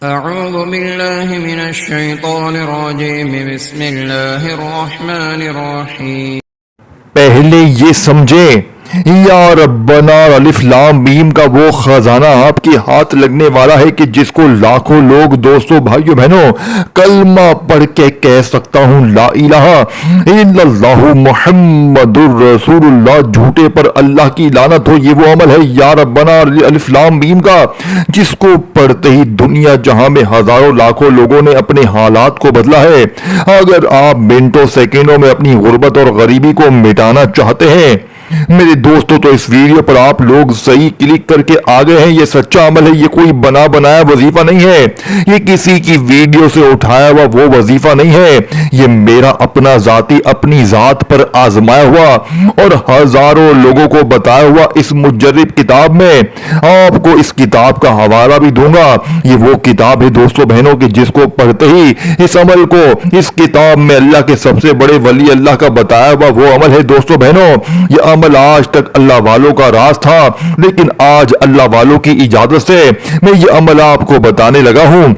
أعوذ بالله من الشيطان الرجيم بسم الله الرحمن الرحيم پہلے یہ سمجھیں یا ربنا الف لام میم کا وہ خزانہ آپ کے ہاتھ لگنے والا ہے کہ جس کو لاکھوں لوگ دوستوں بھائیوں بہنوں کلمہ پڑھ کے کہہ سکتا ہوں لا الہ الا اللہ محمد الرسول اللہ، جھوٹے پر اللہ کی لعنت ہو۔ یہ وہ عمل ہے یا ربنا الف لام میم کا جس کو پڑھتے ہی دنیا جہاں میں ہزاروں لاکھوں لوگوں نے اپنے حالات کو بدلا ہے۔ اگر آپ منٹوں سیکنڈوں میں اپنی غربت اور غریبی کو مٹانا چاہتے ہیں میرے دوستوں تو اس ویڈیو پر آپ لوگ صحیح کلک کر کے آگے ہیں۔ یہ سچا عمل ہے، یہ کوئی بنا بنایا وظیفہ نہیں ہے، یہ کسی کی ویڈیو سے اٹھایا ہوا وہ وظیفہ نہیں ہے، یہ میرا اپنا ذاتی اپنی ذات پر آزمایا ہوا اور ہزاروں لوگوں کو بتایا ہوا اس مجرب کتاب میں۔ آپ کو اس کتاب کا حوالہ بھی دوں گا۔ یہ وہ کتاب ہے دوستوں بہنوں کہ جس کو پڑھتے ہی اس عمل کو اس کتاب میں اللہ کے سب سے بڑے ولی اللہ کا بتایا ہوا وہ عمل ہے دوستوں بہنوں۔ یہ عمل آج تک اللہ والوں کا راز تھا، لیکن آج اللہ والوں کی اجازت سے میں یہ عمل آپ کو بتانے لگا ہوں۔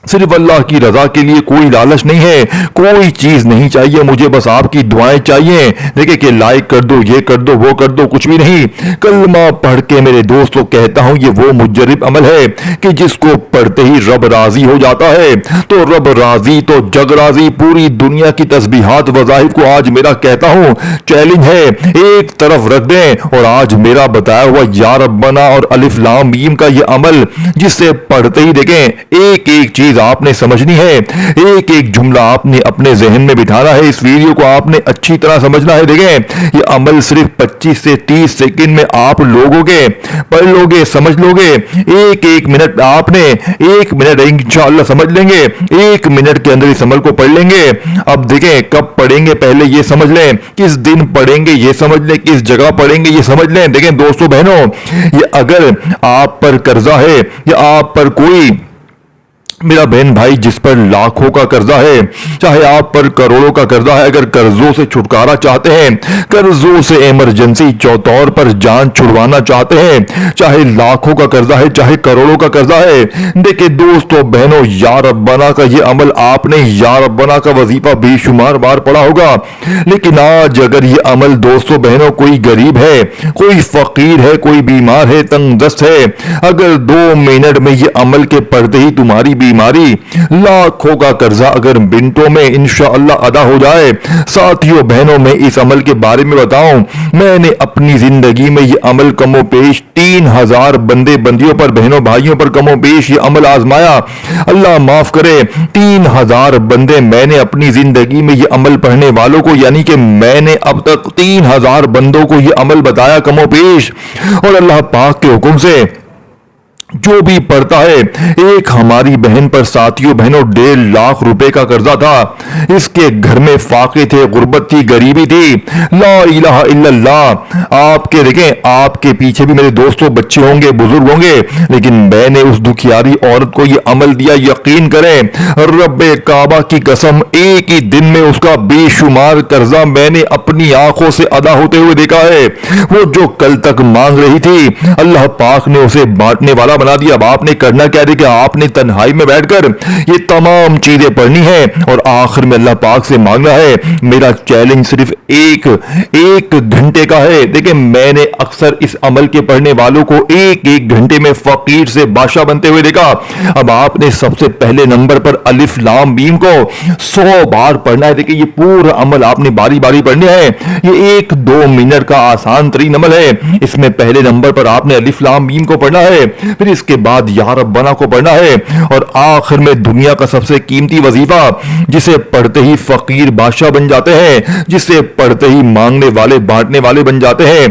صرف اللہ کی رضا کے لیے، کوئی لالچ نہیں ہے، کوئی چیز نہیں چاہیے مجھے، بس آپ کی دعائیں چاہیے۔ دیکھیں کہ لائک کر دو، یہ کر دو، وہ کر دو، کچھ بھی نہیں۔ کلمہ پڑھ کے میرے دوستوں کہتا ہوں یہ وہ مجرب عمل ہے کہ جس کو پڑھتے ہی رب راضی ہو جاتا ہے۔ تو رب راضی تو جگ راضی، پوری دنیا کی تسبیحات وظائف کو آج میرا کہتا ہوں چیلنج ہے، ایک طرف رکھ دیں اور آج میرا بتایا ہوا یا ربنا اور الف لام میم کا یہ عمل جس سے پڑھتے ہی دیکھیں ایک ایک چیز آپ نے سمجھنی ہے، ایک ایک جملہ آپ نے اپنے ذہن میں بٹھانا ہے، اس ویڈیو کو آپ نے اچھی طرح سمجھنا ہے۔ دیکھیں یہ عمل صرف 25 سے 30 سیکنڈ میں آپ لوگوں کے پڑھ لو گے، سمجھ لو گے۔ ایک ایک منٹ آپ نے ایک منٹ انشاءاللہ سمجھ لیں گے، ایک منٹ کے اندر اس عمل کو پڑھ لیں گے۔ اب دیکھیں کب پڑھیں گے پہلے یہ سمجھ لیں، کس دن پڑھیں گے یہ سمجھ لیں، کس جگہ پڑھیں گے یہ سمجھ لیں۔ دیکھیں دوستوں بہنوں یہ اگر آپ پر قرضہ ہے یا آپ پر کوئی میرا بہن بھائی جس پر لاکھوں کا قرضہ ہے، چاہے آپ پر کروڑوں کا قرضہ ہے، اگر قرضوں سے چھٹکارا چاہتے ہیں، قرضوں سے ایمرجنسی طور پر جان چھڑوانا چاہتے ہیں، چاہے لاکھوں کا قرضہ ہے چاہے کروڑوں کا قرضہ ہے، دیکھیں دوستوں بہنوں یا ربنا کا یہ عمل آپ نے یا ربنا کا وظیفہ بے شمار بار پڑھا ہوگا، لیکن آج اگر یہ عمل دوستوں بہنوں کوئی غریب ہے، کوئی فقیر ہے، کوئی بیمار ہے، تنگ دست ہے، اگر 2 منٹ میں یہ عمل کے پڑھتے ہی تمہاری بیماری لاکھوں کا قرضہ اگر منٹوں میں انشاءاللہ ادا ہو جائے۔ ساتھیوں بہنوں میں اس عمل کے بارے میں بتاؤں، میں نے اپنی زندگی میں یہ عمل کم و بیش 3000 بندے بندیوں پر بہنوں بھائیوں پر کم و بیش یہ عمل آزمایا۔ اللہ معاف کرے 3000 بندے میں نے اپنی زندگی میں یہ عمل پڑھنے والوں کو، یعنی کہ میں نے اب تک 3000 بندوں کو یہ عمل بتایا کم و بیش، اور اللہ پاک کے حکم سے جو بھی پڑھتا ہے، ایک ہماری بہن پر ساتھیوں بہنوں 1.5 لاکھ روپے کا قرضہ تھا، اس کے گھر میں فاقے تھے، غربت تھی، غریبی تھی، لا الہ الا اللہ۔ آپ کے دیکھیں آپ کے پیچھے بھی میرے دوستوں بچے ہوں گے، بزرگ ہوں گے، لیکن میں نے اس دکھیاری عورت کو یہ عمل دیا، یقین کریں رب کعبہ کی قسم ایک ہی دن میں اس کا بے شمار قرضہ میں نے اپنی آنکھوں سے ادا ہوتے ہوئے دیکھا ہے۔ وہ جو کل تک مانگ رہی تھی اللہ پاک نے اسے بانٹنے والا بنا دیا۔ اب آپ نے کرنا کیا ہے کہ آپ نے تنہائی میں بیٹھ کر یہ تمام چیزیں پڑھنی ہیں اور آخر میں اللہ پاک سے مانگنا ہے۔ میرا چیلنج صرف ایک گھنٹے کا ہے۔ دیکھیں میں نے اکثر اس عمل کے پڑھنے والوں کو ایک گھنٹے میں فقیر سے بادشاہ بنتے ہوئے دیکھا۔ اب آپ نے سب سے پہلے نمبر پر الف لام میم کو 100 بار پڑھنا ہے۔ دیکھیں یہ پورا عمل آپ نے باری باری پڑھنا ہے، یہ 1-2 منٹ کا آسان ترین عمل ہے۔ اس میں پہلے نمبر پر آپ نے الف لام میم کو پڑھنا ہے، پھر اس کے بعد یا ربنا کو پڑھنا ہے، اور آخر میں دنیا کا سب سے قیمتی وظیفہ جسے پڑھتے ہی فقیر بادشاہ بن جاتے ہیں، جسے پڑھتے ہی مانگنے والے بانٹنے والے بن جاتے ہیں۔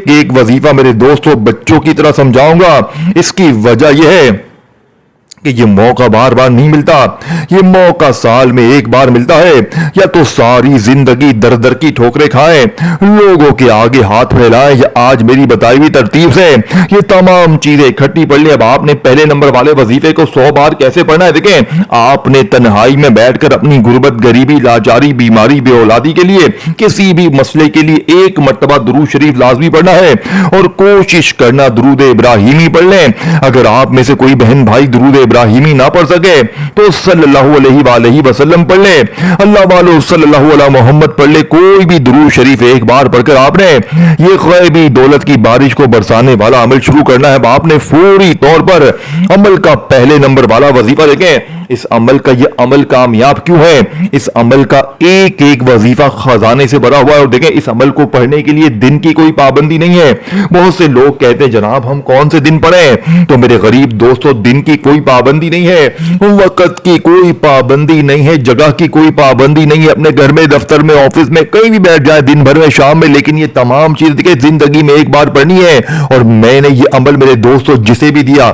ایک وظیفہ میرے دوستوں بچوں کی طرح سمجھاؤں گا۔ اس کی وجہ یہ ہے کہ یہ موقع بار بار نہیں ملتا، یہ موقع سال میں ایک بار ملتا ہے، یا تو ساری زندگی در در کی ٹھوکریں کھائیں، لوگوں کے آگے ہاتھ پھیلائیں، یا آج میری بتائی ہوئی ترتیب سے یہ تمام چیزیں اکٹھی پڑھ لیں۔ اب آپ نے پہلے نمبر والے وظیفے کو 100 بار کیسے پڑھنا ہے؟ دیکھیں آپ نے تنہائی میں بیٹھ کر اپنی غربت، غریبی، لاچاری، بیماری، بے اولادی کے لیے، کسی بھی مسئلے کے لیے 1 مرتبہ درود شریف لازمی پڑھنا ہے، اور کوشش کرنا درود ابراہیمی پڑھ لیں۔ اگر آپ میں سے کوئی بہن بھائی درود ابراہیمی نہ پڑھ سکے تو صلی اللہ علیہ وآلہ وسلم پڑھ لے، اللہ والو صلی اللہ علیہ محمد پڑھ لے، کوئی بھی درود شریف ایک بار پڑھ کر آپ نے یہ غیبی دولت کی بارش کو برسانے والا عمل شروع کرنا ہے۔ آپ نے فوری طور پر عمل کا پہلے نمبر والا وظیفہ دیکھیں، اس عمل کا یہ عمل کامیاب کیوں ہے؟ اس عمل کا ایک ایک وظیفہ خزانے سے بھرا ہوا ہے، اور دیکھیں اس عمل کو پڑھنے کے لیے دن کی کوئی پابندی نہیں ہے۔ بہت سے لوگ کہتے ہیں جناب ہم کون سے دن پڑھیں؟ تو میرے غریب دوستو، دن کی کوئی پابندی نہیں ہے، وقت کی کوئی پابندی نہیں ہے، جگہ کی کوئی پابندی نہیں ہے، اپنے گھر میں، دفتر میں، آفس میں، کہیں بھی بیٹھ جائے دن بھر میں، شام میں، لیکن یہ تمام چیز دیکھیں زندگی میں ایک بار پڑھنی ہے۔ اور میں نے یہ عمل میرے دوستو جسے بھی دیا،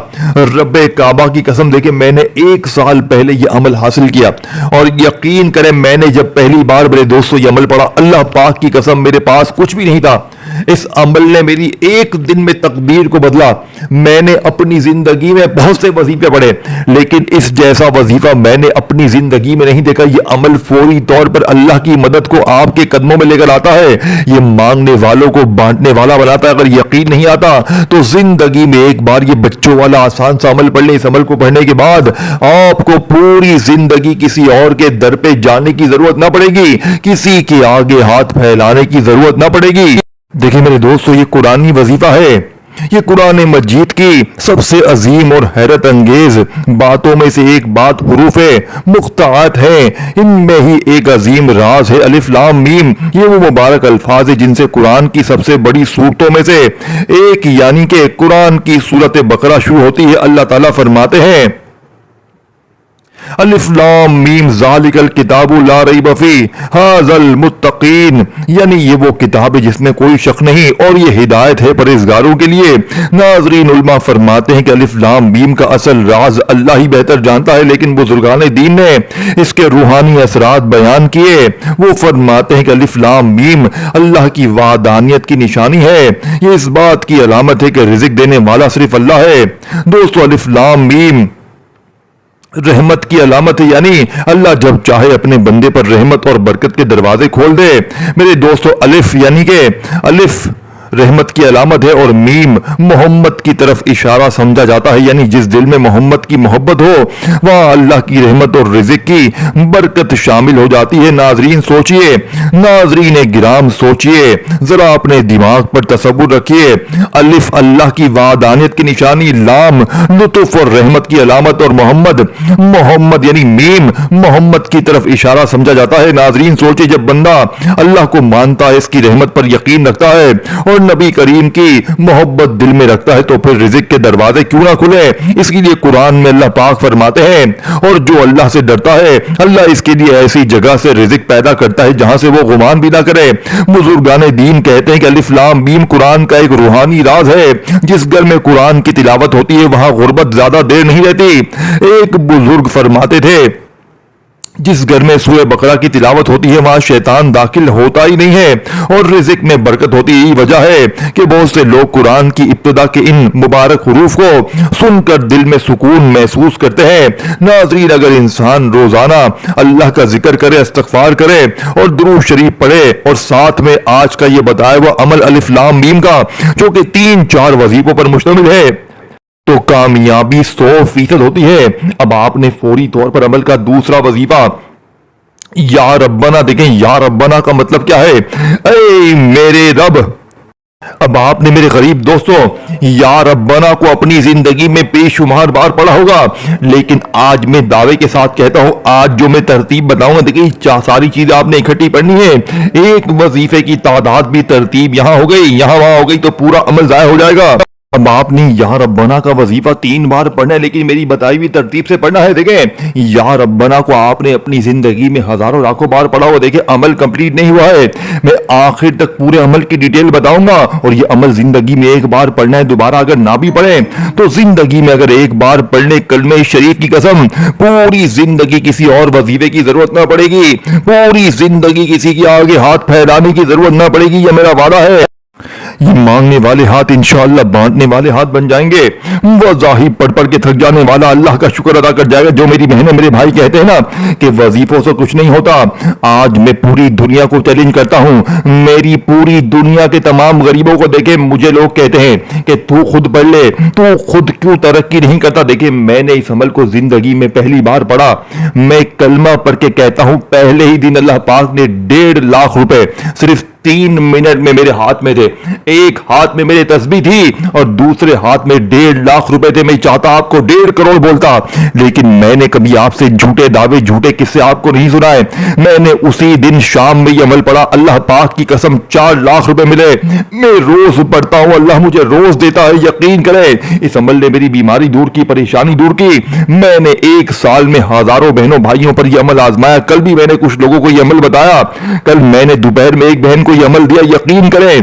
رب کعبہ کی قسم، دیکھیں میں نے 1 سال پہلے یہ عمل حاصل کیا، اور یقین کریں میں نے جب پہلی بار میرے دوستو یہ عمل پڑھا، اللہ پاک کی قسم میرے پاس کچھ بھی نہیں تھا، اس عمل نے میری ایک دن میں تقدیر کو بدلا۔ میں نے اپنی زندگی میں بہت سے وظیفے پڑھے، لیکن اس جیسا وظیفہ میں نے اپنی زندگی میں نہیں دیکھا۔ یہ عمل فوری طور پر اللہ کی مدد کو آپ کے قدموں میں لے کر آتا ہے، یہ مانگنے والوں کو بانٹنے والا بناتا ہے۔ اگر یقین نہیں آتا تو زندگی میں ایک بار یہ بچوں والا آسان سا عمل پڑھ لیں۔ اس عمل کو پڑھنے کے بعد آپ کو پوری زندگی کسی اور کے در پہ جانے کی ضرورت نہ پڑے گی، کسی کے آگے ہاتھ پھیلانے کی ضرورت نہ پڑے گی۔ دیکھیں میرے دوستو، یہ قرآنی وظیفہ ہے، یہ قرآن مجید کی سب سے عظیم اور حیرت انگیز باتوں میں سے ایک بات حروف مقطعات ہیں، ان میں ہی ایک عظیم راز ہے الف لام میم۔ یہ وہ مبارک الفاظ ہیں جن سے قرآن کی سب سے بڑی سورتوں میں سے ایک یعنی کہ قرآن کی سورت بقرہ شروع ہوتی ہے۔ اللہ تعالیٰ فرماتے ہیں الف لام میم ذالک الکتاب لا ریب فیہ ھذا المتقین، یعنی یہ وہ کتاب ہے جس میں کوئی شک نہیں اور یہ ہدایت ہے پرہیزگاروں کے لیے۔ ناظرین، علماء فرماتے ہیں کہ الف لام میم کا اصل راز اللہ ہی بہتر جانتا ہے، لیکن بزرگان دین نے اس کے روحانی اثرات بیان کیے۔ وہ فرماتے ہیں کہ الف لام میم اللہ کی وحدانیت کی نشانی ہے، یہ اس بات کی علامت ہے کہ رزق دینے والا صرف اللہ ہے۔ دوستو، الف لام میم رحمت کی علامت ہے، یعنی اللہ جب چاہے اپنے بندے پر رحمت اور برکت کے دروازے کھول دے۔ میرے دوستو، الف یعنی کہ الف رحمت کی علامت ہے، اور میم محمد کی طرف اشارہ سمجھا جاتا ہے، یعنی جس دل میں محمد کی محبت ہو وہاں اللہ کی رحمت اور رزق کی برکت شامل ہو جاتی ہے۔ ناظرین سوچئے، ناظرین گرام سوچئے، ذرا اپنے دماغ پر تصور رکھیے، الف اللہ کی وحدانیت کی نشانی، لام لطف اور رحمت کی علامت، اور محمد یعنی میم محمد کی طرف اشارہ سمجھا جاتا ہے۔ ناظرین سوچئے، جب بندہ اللہ کو مانتا ہے، اس کی رحمت پر یقین رکھتا ہے اور نبی کریم کی محبت دل میں رکھتا ہے، تو پھر رزق کے دروازے کیوں نہ کھلے؟ اس کے لیے قرآن میں اللہ پاک فرماتے ہیں، اور جو اللہ سے ڈرتا ہے اللہ اس کے لیے ایسی جگہ سے رزق پیدا کرتا ہے جہاں سے وہ گمان بھی نہ کرے۔ بزرگان دین کہتے ہیں کہ الف لام میم قرآن کا ایک روحانی راز ہے، جس گھر میں قرآن کی تلاوت ہوتی ہے وہاں غربت زیادہ دیر نہیں رہتی۔ ایک بزرگ فرماتے تھے جس گھر میں سورہ بقرہ کی تلاوت ہوتی ہے وہاں شیطان داخل ہوتا ہی نہیں ہے، اور رزق میں برکت ہوتی ہے۔ یہی وجہ ہے کہ بہت سے لوگ قرآن کی ابتدا کے ان مبارک حروف کو سن کر دل میں سکون محسوس کرتے ہیں۔ ناظرین، اگر انسان روزانہ اللہ کا ذکر کرے، استغفار کرے اور درود شریف پڑھے، اور ساتھ میں آج کا یہ بتایا ہوا عمل الف لام میم کا جو کہ 3-4 وظیفوں پر مشتمل ہے، تو کامیابی 100% ہوتی ہے۔ اب آپ نے فوری طور پر عمل کا دوسرا وظیفہ یا ربنا، دیکھیں یا ربنا کا مطلب کیا ہے؟ اے میرے رب۔ اب آپ نے میرے غریب دوستو یا ربنا کو اپنی زندگی میں بے شمار بار پڑھا ہوگا، لیکن آج میں دعوے کے ساتھ کہتا ہوں، آج جو میں ترتیب بتاؤں گا، دیکھیں ساری چیزیں آپ نے اکٹھی پڑھنی ہے، ایک وظیفے کی تعداد بھی ترتیب یہاں ہو گئی، یہاں وہاں ہو گئی تو پورا عمل ضائع ہو جائے گا۔ اب آپ نے یا ربنا کا وظیفہ 3 بار پڑھنا ہے، لیکن میری بتائی ہوئی ترتیب سے پڑھنا ہے۔ دیکھیں یا ربنا کو آپ نے اپنی زندگی میں ہزاروں لاکھوں بار پڑھا ہوا، دیکھیں عمل کمپلیٹ نہیں ہوا ہے، میں آخر تک پورے عمل کی ڈیٹیل بتاؤں گا، اور یہ عمل زندگی میں ایک بار پڑھنا ہے، دوبارہ اگر نہ بھی پڑھیں تو زندگی میں اگر ایک بار پڑھنے کلمہ شریف کی قسم پوری زندگی کسی اور وظیفے کی ضرورت نہ پڑے گی، پوری زندگی کسی کے آگے ہاتھ پھیلانے کی ضرورت نہ پڑے گی، یہ میرا وعدہ ہے۔ یہ مانگنے والے ہاتھ انشاءاللہ بانٹنے والے ہاتھ بن جائیں گے. وظائف پڑھ پڑھ کے تھک جانے والا اللہ کا شکر ادا کر جائے گا. جو میری بہنیں میرے بھائی کہتے ہیں نا کہ وظیفوں سے کچھ نہیں ہوتا, آج میں پوری دنیا کو چیلنج کرتا ہوں, میری پوری دنیا کے تمام غریبوں کو دیکھیں. مجھے لوگ کہتے ہیں کہ تو خود پڑھ لے, تو خود کیوں ترقی نہیں کرتا. دیکھیں میں نے اس عمل کو زندگی میں پہلی بار پڑھا. میں کلمہ پڑھ کے کہتا ہوں پہلے ہی دن اللہ پاک نے 1.5 لاکھ روپے صرف 3 منٹ میں میرے ہاتھ میں تھے. ایک ہاتھ میں میرے تسبیح تھی اور دوسرے ہاتھ میں 1.5 لاکھ روپے تھے. میں چاہتا آپ کو 1.5 کروڑ بولتا, لیکن میں نے کبھی آپ سے جھوٹے دعوے جھوٹے قصے آپ کو نہیں سنائے. میں نے اسی دن شام میں یہ عمل پڑھا. اللہ پاک کی قسم 4 لاکھ روپے ملے. میں روز پڑھتا ہوں, اللہ مجھے روز دیتا ہے. یقین کریں اس عمل نے میری بیماری دور کی, پریشانی دور کی. میں نے 1 سال میں ہزاروں بہنوں بھائیوں پر یہ عمل آزمایا. کل بھی میں نے کچھ لوگوں کو یہ عمل بتایا. کل میں نے دوپہر میں ایک بہن کو یہ عمل دیا. یقین کریں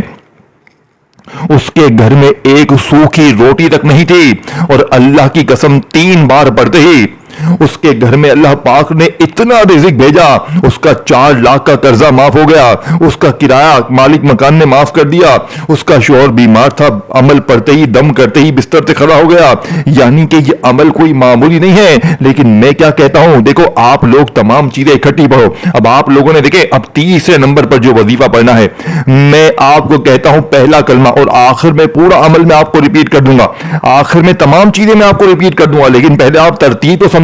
اس کے گھر میں ایک سوکھی روٹی تک نہیں تھی, اور اللہ کی قسم 3 بار پڑھتے ہی اس کے گھر میں اللہ پاک نے اتنا رزق بھیجا. اس کا 4 لاکھ کا قرضہ معاف ہو گیا. اس کا کرایہ مالک مکان نے معاف کر دیا. اس کا شوہر بیمار تھا, عمل پڑھتے ہی دم کرتے ہی بستر سے کھڑا ہو گیا. یعنی کہ یہ عمل کوئی معمولی نہیں ہے. لیکن میں کیا کہتا ہوں, دیکھو آپ لوگ تمام چیزیں اکٹھی پڑھو. اب آپ لوگوں نے دیکھیں اب تیسرے نمبر پر جو وظیفہ پڑھنا ہے, میں آپ کو کہتا ہوں پہلا کلمہ, اور آخر میں پورا عمل میں آپ کو ریپیٹ کر دوں گا. آخر میں تمام چیزیں میں آپ کو ریپیٹ کر دوں گا, لیکن پہلے آپ ترتیب تو سمجھیں.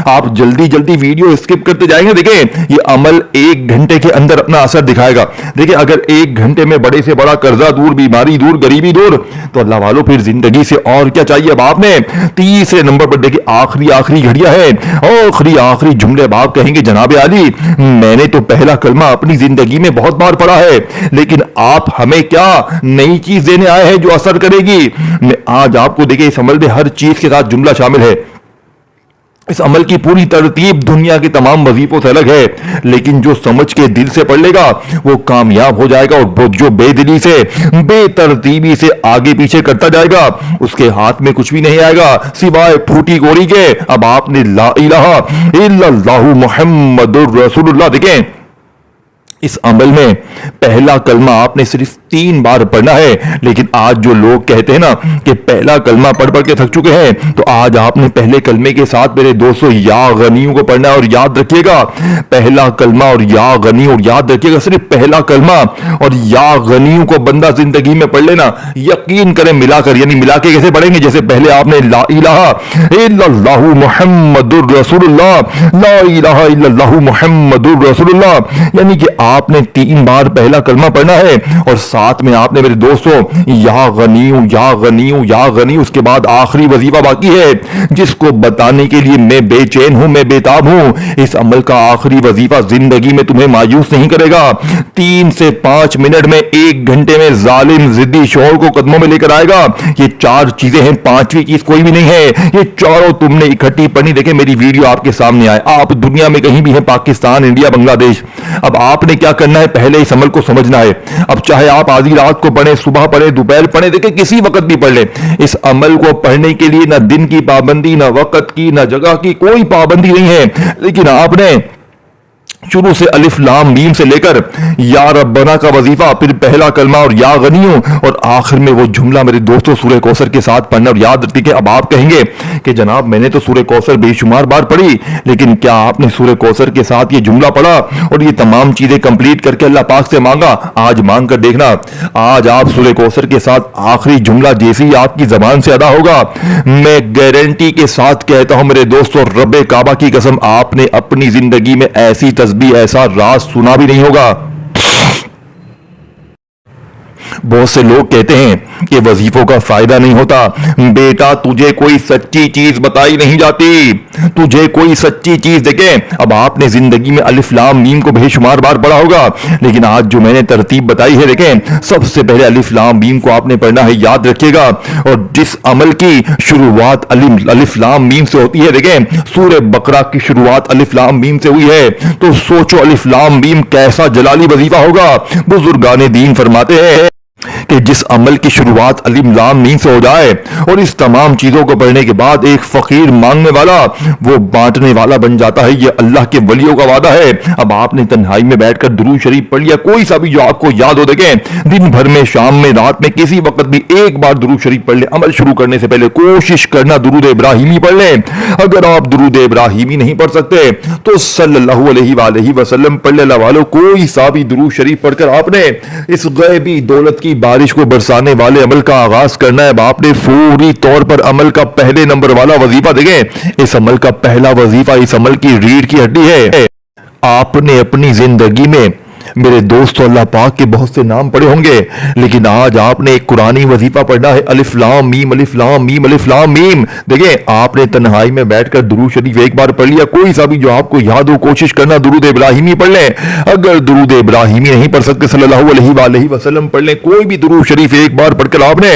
آپ جلدی ویڈیو اسکپ کرتے جائیں گے. دیکھیں یہ عمل 1 گھنٹے کے اندر اپنا اثر دکھائے گا. دیکھیں اگر 1 گھنٹے میں بڑے سے بڑا قرضہ دور, بیماری دور, غریبی دور, تو اللہ والوں پھر زندگی سے اور کیا چاہیے. اب آپ نے تیسرے نمبر پر دیکھیں آخری گھڑیاں ہیں, آخری جملے. اب آپ کہیں گے جناب عالی میں نے تو پہلا کلمہ اپنی زندگی میں بہت بار پڑھا ہے, لیکن آپ ہمیں کیا نئی چیز دینے آئے ہیں جو اثر کرے گی. میں آج آپ کو دیکھیں اس عمل میں ہر چیز کے ساتھ جملہ شامل ہے. اس عمل کی پوری ترتیب دنیا کے تمام وظیفوں سے الگ ہے, لیکن جو سمجھ کے دل سے پڑھ لے گا وہ کامیاب ہو جائے گا, اور جو بے دلی سے بے ترتیبی سے آگے پیچھے کرتا جائے گا اس کے ہاتھ میں کچھ بھی نہیں آئے گا سوائے پھوٹی گوڑی کے. اب آپ نے لا الہ الا اللہ محمد الرسول اللہ. دیکھیں اس عمل میں پہلا کلمہ آپ نے صرف 3 بار پڑھنا ہے, لیکن آج جو لوگ کہتے ہیں نا کہ پہلا کلمہ پڑھ کے تھک چکے ہیں, تو آج آپ نے پہلے کلمے کے ساتھ میرے دوستوں یا غنیوں کو پڑھنا ہے. اور یاد رکھیے گا پہلا کلمہ اور یا غنی, اور یاد رکھیے گا صرف پہلا کلمہ اور یا غنیوں کو بندہ زندگی میں پڑھ لینا. یقین کریں ملا کر, یعنی ملا کے کیسے پڑھیں گے, جیسے پہلے آپ نے لا الہ الا اللہ محمد الرسول اللہ, لا الہ الا اللہ محمد الرسول اللہ, یعنی کہ آپ نے 3 بار پہلا کلمہ پڑھنا ہے, اور ساتھ میں آپ نے میرے دوستوں یا غنیوں یا غنیوں یا غنی. اس کے بعد آخری وظیفہ باقی ہے جس کو بتانے کے لیے میں بے چین ہوں, میں بےتاب ہوں. اس عمل کا آخری وظیفہ زندگی میں تمہیں مایوس نہیں کرے گا. 3 سے 5 منٹ میں 1 گھنٹے میں ظالم ضدی شوہر کو قدموں میں لے کر آئے گا. یہ 4 چیزیں ہیں, 5ویں چیز کوئی بھی نہیں ہے. یہ چاروں تم نے اکٹھی پڑھنی. دیکھیں میری ویڈیو آپ کے سامنے آئے, آپ دنیا میں کہیں بھی ہیں, پاکستان, انڈیا, بنگلہ دیش, اب آپ نے کیا کرنا ہے, پہلے اس عمل کو سمجھنا ہے. اب چاہے آپ آدھی رات کو پڑھیں, صبح پڑھیں, دوپہر پڑھیں, دیکھیں کسی وقت بھی پڑھ لیں. اس عمل کو پڑھنے کے لیے نہ دن کی پابندی, نہ وقت کی, نہ جگہ کی, کوئی پابندی نہیں ہے. لیکن آپ نے شروع سے الف لام میم سے لے کر یا ربنا کا وظیفہ, پھر پہلا کلمہ اور یا غنیوں, اور آخر میں وہ جملہ میرے دوستوں سورہ کوثر کے ساتھ پڑھنا. اور یاد رکھیے کہ اب آپ کہیں گے کہ جناب میں نے تو سورہ کوثر بے شمار بار پڑھی, لیکن کیا آپ نے سورہ کوثر کے ساتھ یہ جملہ پڑھا اور یہ تمام چیزیں کمپلیٹ کر کے اللہ پاک سے مانگا؟ آج مانگ کر دیکھنا. آج آپ سورہ کوثر کے ساتھ آخری جملہ جیسے ہی آپ کی زبان سے ادا ہوگا, میں گارنٹی کے ساتھ کہتا ہوں میرے دوستوں رب کعبہ کی قسم, آپ نے اپنی زندگی میں ایسی تسبیح, ایسا راز سنا بھی نہیں ہوگا. بہت سے لوگ کہتے ہیں کہ وظیفوں کا فائدہ نہیں ہوتا. بیٹا تجھے کوئی سچی چیز بتائی نہیں جاتی, تجھے کوئی سچی چیز. دیکھیں اب آپ نے زندگی میں الف لام میم کو بے شمار بار پڑھا ہوگا, لیکن آج جو میں نے ترتیب بتائی ہے, دیکھیں سب سے پہلے الف لام میم کو آپ نے پڑھنا ہے. یاد رکھیے گا, اور جس عمل کی شروعات الف لام میم سے ہوتی ہے, دیکھیں سورہ بقرہ کی شروعات الف لام میم سے ہوئی ہے, تو سوچو الف لام میم کیسا جلالی وظیفہ ہوگا. بزرگان دین فرماتے ہیں کہ جس عمل کی شروعات الف لام میم سے ہو جائے اور اس تمام چیزوں کو پڑھنے کے بعد ایک فقیر مانگنے والا وہ بانٹنے والا بن جاتا ہے، یہ اللہ کے ولیوں کا وعدہ ہے۔ اب آپ نے تنہائی میں بیٹھ کر درود شریف پڑھ لیا، کوئی سا بھی جو آپ کو یاد ہو، دیکھیں دن بھر میں، شام میں، رات میں، کسی وقت بھی ایک بار درود شریف پڑھ لیں۔ عمل شروع کرنے سے پہلے کوشش کرنا درود ابراہیمی پڑھ لیں۔ اگر آپ درود ابراہیمی نہیں پڑھ سکتے تو صلی اللہ علیہ وآلہ وسلم پڑھ لیں۔ اللہ والو کوئی سا بھی درود شریف پڑھ کر آپ نے اس غیبی دولت کی بارش کو برسانے والے عمل کا آغاز کرنا ہے۔ اب آپ نے فوری طور پر عمل کا پہلے نمبر والا وظیفہ، دیکھیں اس عمل کا پہلا وظیفہ اس عمل کی ریڑھ کی ہڈی ہے۔ آپ نے اپنی زندگی میں میرے دوستو اللہ پاک کے بہت سے نام پڑھے ہوں گے، لیکن آج آپ نے ایک قرآنی وظیفہ پڑھنا ہے، الف لام میم الف لام میم الف لام میم۔ دیکھیں آپ نے تنہائی میں بیٹھ کر درود شریف ایک بار پڑھ لیا، کوئی سا بھی جو آپ کو یاد ہو کوشش کرنا درود ابراہیمی پڑھ لیں۔ اگر درود ابراہیمی نہیں پڑھ سکتے صلی اللہ علیہ وآلہ وسلم پڑھ لیں، کوئی بھی درود شریف ایک بار پڑھ کر آپ نے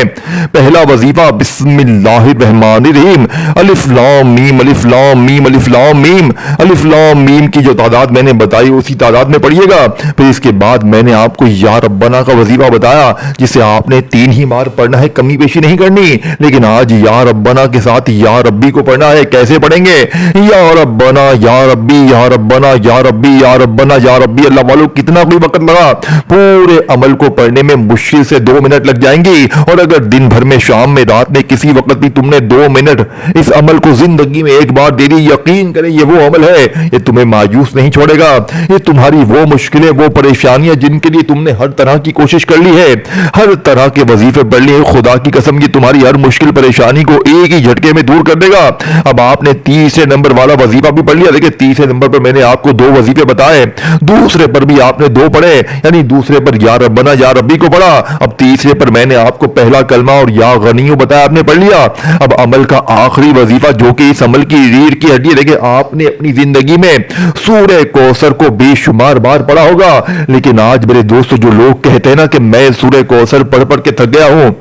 پہلا وظیفہ بسم اللہ الرحمن الرحیم الف لام میم الف لام میم الف لام میم الف لام میم کی جو تعداد میں نے بتائی اسی تعداد میں پڑھیے گا۔ پھر اس کے بعد میں نے آپ کو یا ربنا کا وظیفہ بتایا جسے آپ نے 3 ہی بار پڑھنا ہے، کمی بیشی نہیں کرنی، لیکن آج یا ربنا کے ساتھ یا ربی کو پڑھنا ہے۔ کیسے پڑھیں گے؟ یا ربنا یا ربی یا ربنا یا ربی یا ربنا یا ربی۔ اللہ والو کتنا کوئی وقت لگا؟ پورے عمل کو پڑھنے میں مشکل سے 2 منٹ لگ جائیں گی، اور اگر دن بھر میں، شام میں، رات میں کسی وقت بھی تم نے 2 منٹ اس عمل کو زندگی میں ایک بار دے دی، یقین کریں یہ وہ عمل ہے، یہ تمہیں مایوس نہیں چھوڑے گا۔ یہ تمہاری وہ مشکلیں، وہ پریشانیاں جن کے لیے تم نے ہر طرح کی کوشش کر لی ہے، ہر طرح کے وظیفے پڑھ لیے، خدا کی قسم یہ تمہاری ہر مشکل پریشانی کو ایک ہی جھٹکے میں دور کر دے گا۔ اب آپ نے تیسرے نمبر والا وظیفہ بھی پڑھ لیا۔ دیکھیں تیسرے نمبر پر میں نے آپ کو 2 وظیفے بتائے، دوسرے پر بھی آپ نے 2 پڑھے، یعنی دوسرے پر یا ربنا یا ربی کو پڑھا، اب تیسرے پر میں نے آپ کو پہلا کلمہ اور یا غنیو بتایا، آپ نے پڑھ لیا۔ اب عمل کا آخری وظیفہ جو کہ اس عمل کی ریڑھ کی ہڈی ہے، دیکھیں آپ نے اپنی زندگی میں سورہ کوثر کو بے شمار بار پڑھا ہوگا، لیکن آج میرے دوستو جو لوگ کہتے ہیں نا کہ میں سورہ کوثر پڑھ پڑھ کے تھک گیا ہوں،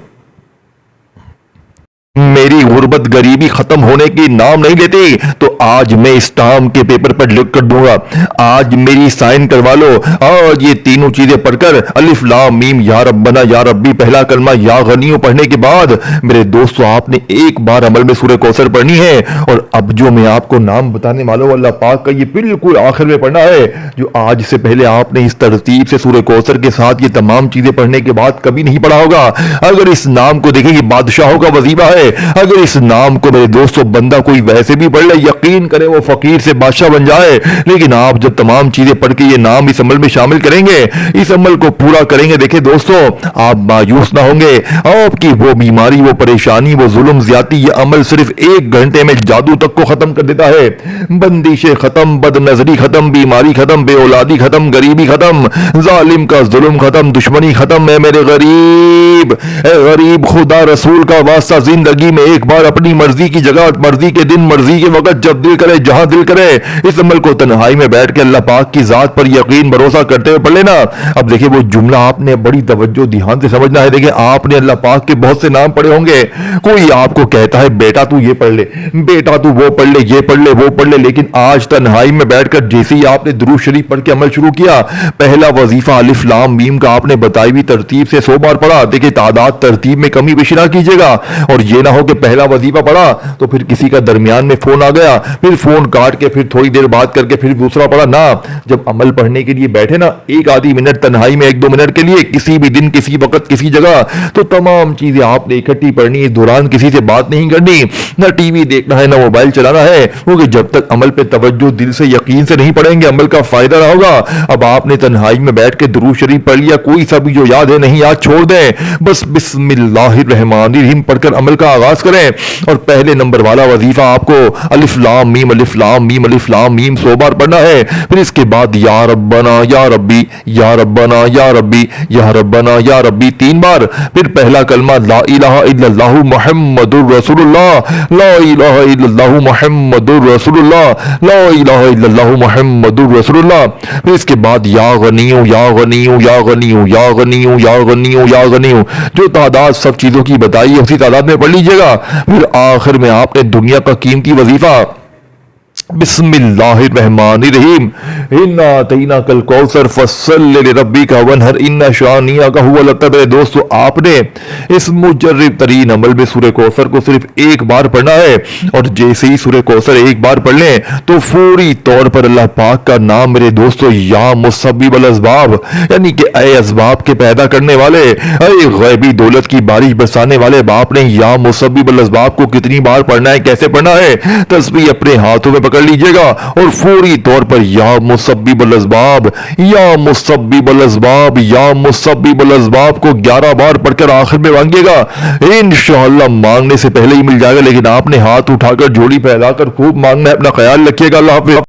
میری غربت غریبی ختم ہونے کی نام نہیں لیتی، تو آج میں اسٹامپ کے پیپر پر لکھ کر دوں گا، آج میری سائن کروا لو۔ آج یہ تینوں چیزیں پڑھ کر الف لام میم یا ربنا یا ربی پہلا کلمہ یا غنیو پڑھنے کے بعد میرے دوستو آپ نے ایک بار عمل میں سورہ کوثر پڑھنی ہے، اور اب جو میں آپ کو نام بتانے والا ہوں اللہ پاک کا، یہ بالکل آخر میں پڑھنا ہے، جو آج سے پہلے آپ نے اس ترتیب سے سورہ کوثر کے ساتھ یہ تمام چیزیں پڑھنے کے بعد کبھی نہیں پڑھا ہوگا۔ اگر اس نام کو دیکھیں یہ بادشاہوں کا وظیفہ ہے، اگر اس نام کو میرے دوستو بندہ کوئی ویسے بھی پڑھ لے، یقین کرے وہ فقیر سے بادشاہ بن جائے، لیکن آپ جب تمام چیزیں پڑھ کے یہ نام اس عمل میں شامل کریں گے، اس عمل کو پورا کریں گے، دیکھیں دوستو آپ مایوس نہ ہوں گے، آپ کی وہ بیماری، وہ پریشانی، وہ ظلم زیادتی، یہ عمل صرف 1 گھنٹے میں جادو تک کو ختم کر دیتا ہے۔ بندشیں ختم، بد نظری ختم، بیماری ختم، بے اولادی ختم، غریبی ختم، ظالم کا ظلم ختم، دشمنی ختم۔ اے میرے غریب، اے غریب، خدا رسول کا واسطہ زندگی میں ایک بار اپنی مرضی کی جگہ، مرضی کے دن، مرضی کے وقت، جب دل کرے، جہاں دل کرے، اس عمل کو تنہائی میں بیٹھ کے اللہ پاک کی ذات پر یقین بھروسہ کرتے ہوئے پڑھ لینا۔ اب دیکھیں وہ جملہ آپ نے بڑی توجہ دھیان سے سمجھنا ہے۔ دیکھیں آپ نے اللہ پاک کے بہت سے نام پڑھے ہوں گے، کوئی آپ کو کہتا ہے بیٹا تو یہ پڑھ لے، بیٹا تو وہ پڑھ لے، یہ پڑھ لے، وہ پڑھ لے، لیکن آج تنہائی میں بیٹھ کر جیسے ہی آپ نے درود شریف پڑھ کے عمل شروع کیا، پہلا وظیفہ الف لام میم کا آپ نے بتائی ہوئی ترتیب سے 100 بار پڑھا۔ دیکھیں تعداد ترتیب میں کمی بیشی نہ کیجیے گا، اور یہ نہ ہو کہ پہلا وظیفہ پڑھا تو پھر کسی کا درمیان میں فون آ گیا، پھر فون کاٹ کے پھر تھوڑی دیر بات کر کے پھر دوسرا پڑھا نہ۔ جب عمل پڑھنے کے لیے بیٹھے نا، 1 منٹ تنہائی میں 1-2 منٹ کے لیے، کسی بھی دن، کسی وقت، کسی جگہ، تو تمام چیزیں آپ نے اکٹھی پڑھنی، اس دوران کسی سے بات نہیں کرنی، نہ ٹی وی دیکھنا ہے، نہ موبائل چلانا ہے، کیونکہ جب تک عمل پہ توجہ دل سے یقین سے نہیں پڑھیں گے عمل کا فائدہ نہ ہوگا۔ اب آپ نے تنہائی میں بیٹھ کے درود شریف پڑھ لیا، کوئی سا بھی جو یاد ہے، نہیں یاد چھوڑ دیں، بس بسم اللہ الرحمن الرحیم پڑھ کر عمل کا آغاز کریں، اور پہلے نمبر والا وظیفہ آپ کو الف لام میم الف لام میم الف لام میم 100 بار پڑھنا ہے۔ پھر اس کے بعد یا ربنا یا ربی یا ربنا یا ربی یا ربنا یا ربی 3 بار، پھر پہلا کلمہ لا الہ الا اللہ محمد الرسول اللہ، لا الہ الا اللہ محمد الرسول اللہ، لا الہ الا اللہ محمد الرسول اللہ۔ پھر اس کے بعد یا غنیو یا غنیو یا غنیو یا غنیو یا غنیو یا غنیو، جو تعداد سب چیزوں کی بتائی ہے اسی تعداد میں پڑھ لیجیے گا۔ پھر آخر میں آپ نے دنیا کا قیمتی وظیفہ بسم اللہ الرحمن الرحیم انا اعطیناک الکوثر فصل لربک وانحر ان شانئک ھو الابتر۔ میرے دوستو، آپ نے اس مجرب ترین عمل میں سورہ کوثر کو صرف ایک بار پڑھنا ہے، اور جیسے ہی سورہ کوثر ایک بار پڑھ لیں تو فوری طور پر اللہ پاک کا نام میرے دوستو یا مسبب الاسباب، یعنی کہ اے اسباب کے پیدا کرنے والے، اے غیبی دولت کی بارش برسانے والے، باپ نے یا مسبب الاسباب کو کتنی بار پڑھنا ہے، کیسے پڑھنا ہے؟ تسبیح اپنے ہاتھوں میں پکڑ لیجئے گا اور فوری طور پر یا مسبب الاسباب یا مسبب الاسباب یا مسبب الاسباب کو 11 بار پڑھ کر آخر میں مانگیے گا۔ انشاءاللہ مانگنے سے پہلے ہی مل جائے گا، لیکن آپ نے ہاتھ اٹھا کر جھولی پھیلا کر خوب مانگنا ہے۔ اپنا خیال رکھیے گا۔ اللہ حافظ۔